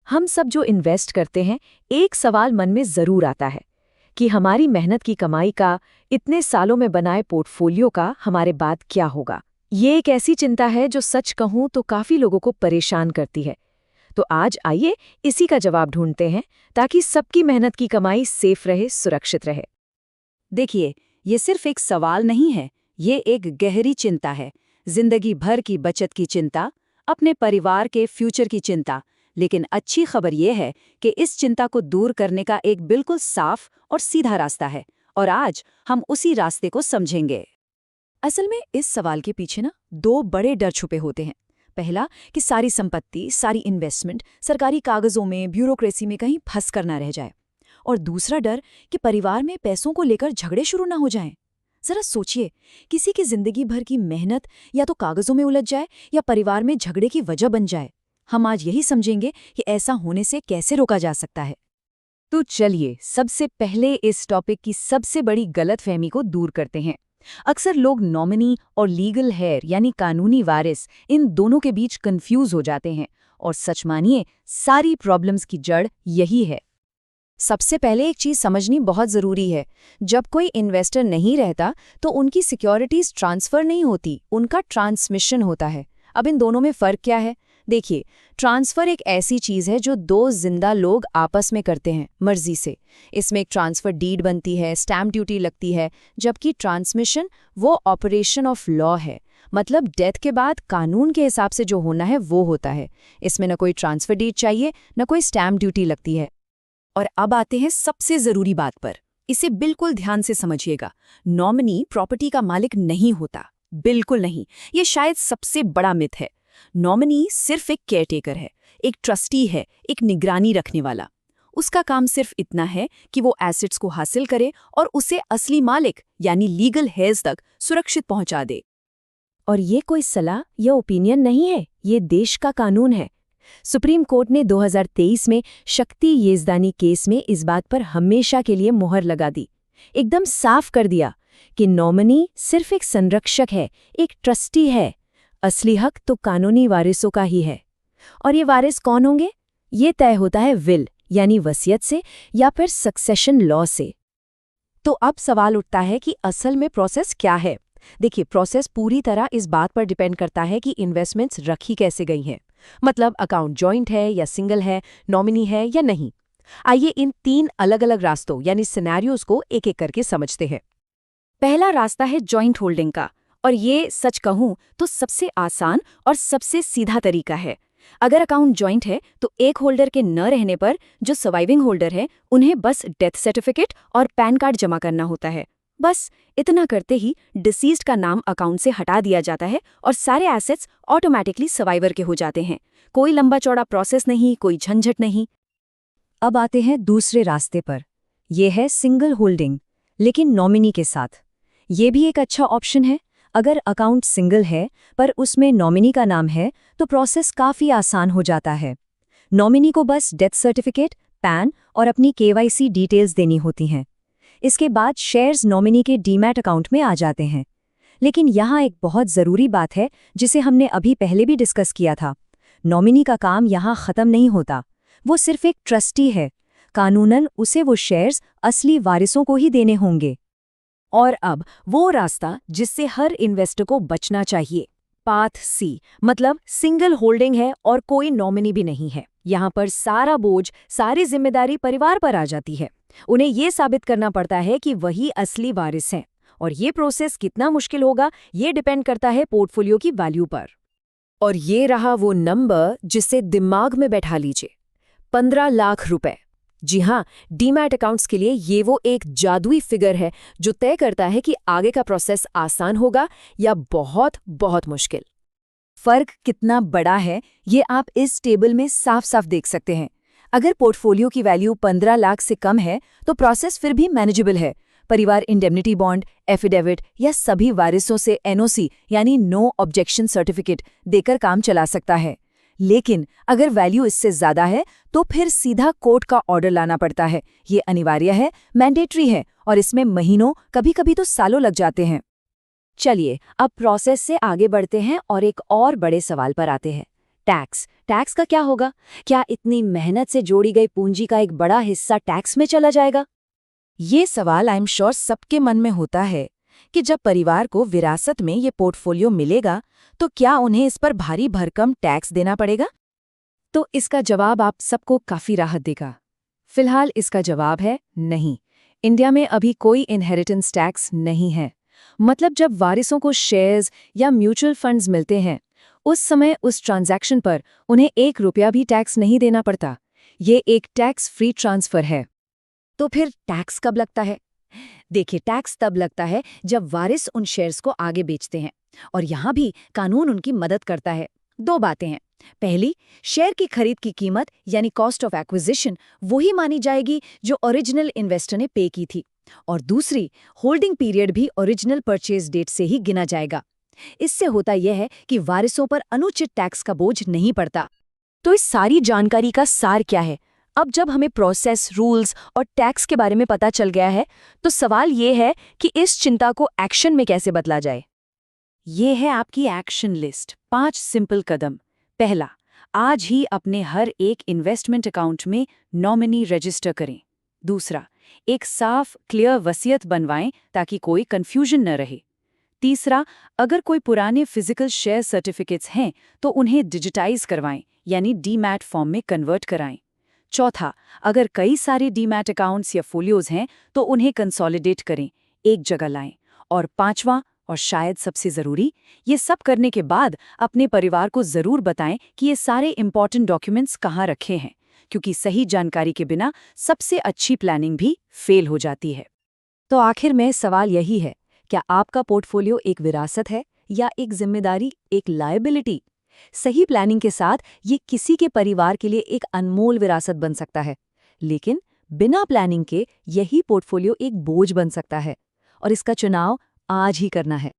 हम सब जो इन्वेस्ट करते हैं, एक सवाल मन में जरूर आता है कि हमारी मेहनत की कमाई का, इतने सालों में बनाए पोर्टफोलियो का हमारे बाद क्या होगा। ये एक ऐसी चिंता है जो सच कहूं तो काफी लोगों को परेशान करती है। तो आज आइए इसी का जवाब ढूंढते हैं, ताकि सबकी मेहनत की कमाई सेफ रहे, सुरक्षित रहे। देखिए, ये सिर्फ एक सवाल नहीं है, ये एक गहरी चिंता है। जिंदगी भर की बचत की चिंता, अपने परिवार के फ्यूचर की चिंता। लेकिन अच्छी खबर ये है कि इस चिंता को दूर करने का एक बिल्कुल साफ और सीधा रास्ता है, और आज हम उसी रास्ते को समझेंगे। असल में इस सवाल के पीछे ना दो बड़े डर छुपे होते हैं। पहला कि सारी संपत्ति, सारी इन्वेस्टमेंट सरकारी कागजों में, ब्यूरोक्रेसी में कहीं फंस कर ना रह जाए। और दूसरा डर कि परिवार में पैसों को लेकर झगड़े शुरू ना हो जाएं। जरा सोचिए, किसी की जिंदगी भर की मेहनत या तो कागजों में उलझ जाए या परिवार में झगड़े की वजह बन जाए। हम आज यही समझेंगे कि ऐसा होने से कैसे रोका जा सकता है। तो चलिए सबसे पहले इस टॉपिक की सबसे बड़ी गलतफहमी को दूर करते हैं। अक्सर लोग नॉमिनी और लीगल हेयर यानी कानूनी वारिस, इन दोनों के बीच कंफ्यूज हो जाते हैं। और सच मानिए, सारी प्रॉब्लम्स की जड़ यही है। सबसे पहले एक चीज समझनी बहुत जरूरी है। जब कोई इन्वेस्टर नहीं रहता तो उनकी सिक्योरिटीज ट्रांसफर नहीं होती, उनका ट्रांसमिशन होता है। अब इन दोनों में फर्क क्या है? देखिए, ट्रांसफर एक ऐसी चीज है जो दो जिंदा लोग आपस में करते हैं मर्जी से। इसमें एक ट्रांसफर डीड बनती है, स्टैम्प ड्यूटी लगती है, जबकि ट्रांसमिशन वो ऑपरेशन ऑफ लॉ है। मतलब डेथ के बाद कानून के हिसाब से जो होना है वो होता है। इसमें न कोई ट्रांसफर डीड चाहिए, न कोई स्टैम्प ड्यूटी लगती है। और अब आते हैं सबसे जरूरी बात पर। इसे बिल्कुल ध्यान से समझिएगा। नॉमिनी प्रॉपर्टी का मालिक नहीं होता, बिल्कुल नहीं। ये शायद सबसे बड़ा मिथ है। नॉमिनी सिर्फ एक केयरटेकर है, एक ट्रस्टी है, एक निगरानी रखने वाला। उसका काम सिर्फ इतना है कि वो एसेट्स को हासिल करे और उसे असली मालिक यानी लीगल हेयर्स तक सुरक्षित पहुंचा दे। और ये कोई सलाह या ओपिनियन नहीं है, ये देश का कानून है। सुप्रीम कोर्ट ने 2023 में शक्ति येज़दानी केस में इस बात पर हमेशा के लिए मुहर लगा दी। एकदम साफ कर दिया कि नॉमिनी सिर्फ एक संरक्षक है, एक ट्रस्टी है। असली हक तो कानूनी वारिसों का ही है। और ये वारिस कौन होंगे? ये तय होता है विल यानी वसीयत से या फिर सक्सेशन लॉ से। तो अब सवाल उठता है कि असल में प्रोसेस क्या है। देखिए, प्रोसेस पूरी तरह इस बात पर डिपेंड करता है कि इन्वेस्टमेंट्स रखी कैसे गई हैं। मतलब अकाउंट जॉइंट है या सिंगल है, नॉमिनी है या नहीं। आइए इन 3 अलग अलग रास्तों यानी सिनेरियोज को एक एक करके समझते हैं। पहला रास्ता है जॉइंट होल्डिंग का, और ये सच कहूं तो सबसे आसान और सबसे सीधा तरीका है। अगर अकाउंट जॉइंट है तो एक होल्डर के न रहने पर जो सर्वाइविंग होल्डर है उन्हें बस डेथ सर्टिफिकेट और पैन कार्ड जमा करना होता है। बस इतना करते ही डिसीज्ड का नाम अकाउंट से हटा दिया जाता है और सारे एसेट्स ऑटोमेटिकली सर्वाइवर के हो जाते हैं। कोई लंबा चौड़ा प्रोसेस नहीं, कोई झंझट नहीं। अब आते हैं दूसरे रास्ते पर। यह है सिंगल होल्डिंग, लेकिन नॉमिनी के साथ। ये भी एक अच्छा ऑप्शन है। अगर अकाउंट सिंगल है पर उसमें नॉमिनी का नाम है तो प्रोसेस काफ़ी आसान हो जाता है। नॉमिनी को बस डेथ सर्टिफिकेट, पैन और अपनी KYC डिटेल्स देनी होती हैं। इसके बाद शेयर्स नॉमिनी के डीमैट अकाउंट में आ जाते हैं। लेकिन यहाँ एक बहुत ज़रूरी बात है जिसे हमने अभी पहले भी डिस्कस किया था। नॉमिनी का काम यहाँ ख़त्म नहीं होता, वो सिर्फ एक ट्रस्टी है। कानूनन उसे वो शेयर्स असली वारिसों को ही देने होंगे। और अब वो रास्ता जिससे हर इन्वेस्टर को बचना चाहिए, पाथ सी, मतलब सिंगल होल्डिंग है और कोई नॉमिनी भी नहीं है। यहाँ पर सारा बोझ, सारी जिम्मेदारी परिवार पर आ जाती है। उन्हें ये साबित करना पड़ता है कि वही असली वारिस हैं। और ये प्रोसेस कितना मुश्किल होगा, ये डिपेंड करता है पोर्टफोलियो की वैल्यू पर। और ये रहा वो नंबर जिसे दिमाग में बैठा लीजिए, 15 लाख रुपए। जी हाँ, डीमैट अकाउंट्स के लिए ये वो एक जादुई फिगर है जो तय करता है कि आगे का प्रोसेस आसान होगा या बहुत बहुत मुश्किल। फर्क कितना बड़ा है ये आप इस टेबल में साफ साफ देख सकते हैं। अगर पोर्टफोलियो की वैल्यू 15 लाख से कम है तो प्रोसेस फिर भी मैनेजेबल है। परिवार इंडेमनिटी बॉन्ड, एफिडेविट या सभी वारिसों से NOC यानी नो ऑब्जेक्शन सर्टिफिकेट देकर काम चला सकता है। लेकिन अगर वैल्यू इससे ज्यादा है तो फिर सीधा कोर्ट का ऑर्डर लाना पड़ता है। ये अनिवार्य है, मैंडेटरी है, और इसमें महीनों, कभी कभी तो सालों लग जाते हैं। चलिए अब प्रोसेस से आगे बढ़ते हैं और एक और बड़े सवाल पर आते हैं। टैक्स। टैक्स का क्या होगा? क्या इतनी मेहनत से जोड़ी गई पूंजी का एक बड़ा हिस्सा टैक्स में चला जाएगा? ये सवाल आई एम श्योर सबके मन में होता है कि जब परिवार को विरासत में ये पोर्टफोलियो मिलेगा तो क्या उन्हें इस पर भारी भरकम टैक्स देना पड़ेगा? तो इसका जवाब आप सबको काफी राहत देगा। फिलहाल इसका जवाब है नहीं। इंडिया में अभी कोई इनहेरिटेंस टैक्स नहीं है। मतलब जब वारिसों को शेयर्स या म्यूचुअल फंड्स मिलते हैं, उस समय उस ट्रांजैक्शन पर उन्हें 1 रुपया भी टैक्स नहीं देना पड़ता। ये एक टैक्स फ्री ट्रांसफर है। तो फिर टैक्स कब लगता है? देखिए, टैक्स तब लगता है जब वारिस उन शेयर्स को आगे बेचते हैं, और यहाँ भी कानून उनकी मदद करता है। 2 बातें हैं। पहली, शेयर की खरीद की कीमत यानी कॉस्ट ऑफ एक्विजिशन वही मानी जाएगी जो ओरिजिनल इन्वेस्टर ने पे की थी, और दूसरी, होल्डिंग पीरियड भी ओरिजिनल परचेज डेट से ही गिना जाएगा। इससे होता यह है कि वारिसों पर अनुचित टैक्स का बोझ नहीं पड़ता। तो इस सारी जानकारी का सार क्या है? अब जब हमें प्रोसेस, रूल्स और टैक्स के बारे में पता चल गया है, तो सवाल ये है कि इस चिंता को एक्शन में कैसे बदला जाए। ये है आपकी एक्शन लिस्ट। 5 सिंपल कदम। पहला, आज ही अपने हर एक इन्वेस्टमेंट अकाउंट में नॉमिनी रजिस्टर करें। दूसरा, एक साफ क्लियर वसीयत बनवाएं ताकि कोई कंफ्यूजन न रहे। तीसरा, अगर कोई पुराने फिजिकल शेयर सर्टिफिकेट्स हैं तो उन्हें डिजिटाइज करवाएं, यानी डीमैट फॉर्म में कन्वर्ट कराएं। चौथा, अगर कई सारे डीमैट अकाउंट्स या फोलियोज हैं तो उन्हें कंसोलिडेट करें, एक जगह लाएं। और 5वां और शायद सबसे ज़रूरी, ये सब करने के बाद अपने परिवार को ज़रूर बताएं कि ये सारे इंपॉर्टेंट डॉक्यूमेंट्स कहाँ रखे हैं, क्योंकि सही जानकारी के बिना सबसे अच्छी प्लानिंग भी फेल हो जाती है। तो आखिर में सवाल यही है, क्या आपका पोर्टफोलियो एक विरासत है या एक जिम्मेदारी, एक लायबिलिटी? सही प्लानिंग के साथ ये किसी के परिवार के लिए एक अनमोल विरासत बन सकता है, लेकिन बिना प्लानिंग के यही पोर्टफोलियो एक बोझ बन सकता है। और इसका चुनाव आज ही करना है।